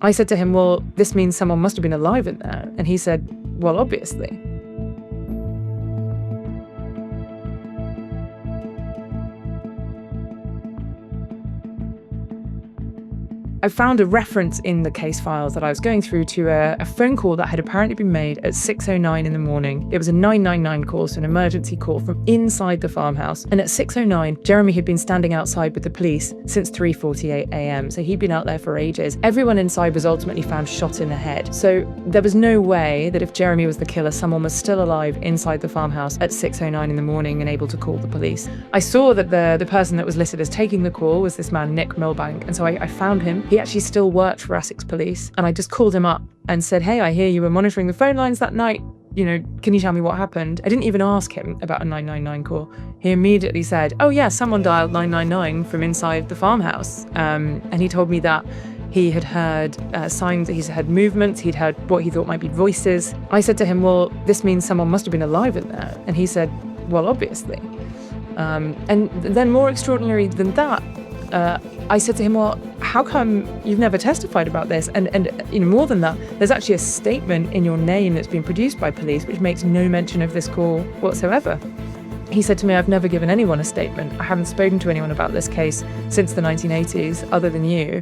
I said to him, well, this means someone must have been alive in there. And he said, well, obviously. I found a reference in the case files that I was going through to a phone call that had apparently been made at 6:09 in the morning. It was a 999 call, so an emergency call from inside the farmhouse. And at 6:09, Jeremy had been standing outside with the police since 3:48 a.m. So he'd been out there for ages. Everyone inside was ultimately found shot in the head. So there was no way that if Jeremy was the killer, someone was still alive inside the farmhouse at 6:09 in the morning and able to call the police. I saw that the person that was listed as taking the call was this man, Nick Milbank. And so I found him. He actually still worked for Essex Police, and I just called him up and said, hey, I hear you were monitoring the phone lines that night. Can you tell me what happened? I didn't even ask him about a 999 call. He immediately said, oh yeah, someone dialed 999 from inside the farmhouse. And he told me that he had heard signs, he's heard movements, he'd heard what he thought might be voices. I said to him, well, this means someone must have been alive in there. And he said, well, obviously. And then more extraordinary than that, I said to him, well, how come you've never testified about this? And more than that, there's actually a statement in your name that's been produced by police which makes no mention of this call whatsoever. He said to me, I've never given anyone a statement. I haven't spoken to anyone about this case since the 1980s other than you.